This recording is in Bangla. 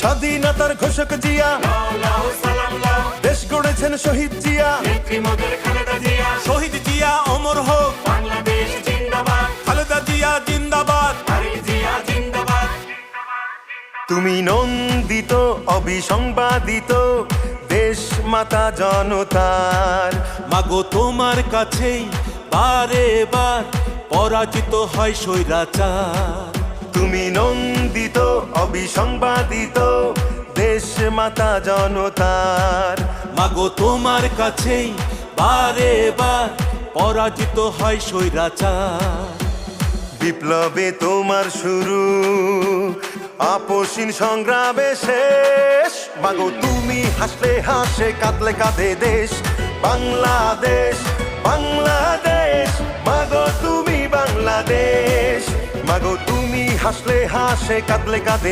স্বাধীনতার ঘোষক জিয়া, দেশ গড়েছেন শহীদ জিয়া, শহীদ জিয়া অমর হোক, বাংলাদেশ জিন্দাবাদ, খালেদা জিয়া জিন্দাবাদ। তারেক জিয়া জিন্দাবাদ। তুমি নন্দিত অবিসংবাদিত দেশ মাতা জনতার। মাগো তোমার কাছেই বারে বার পরাজিত হয় স্বৈরাচার। তুমি নন্দিত অবিসংবাদিত দেশ মাতা জনতার। মাগো তোমার কাছেই বারে বার পরাজিত হয় স্বৈরাচার। বিপ্লবে তোমার শুরু, আপসীন সংগ্রামে শেষ। মাগো তুমি হাসলে হাসে, কাঁদলে কাঁদে দেশ বাংলাদেশ, বাংলাদেশ। মাগো তুমি বাংলাদেশ, মাগো তুমি হাসলে হাসে, কাঁদলে কাঁদে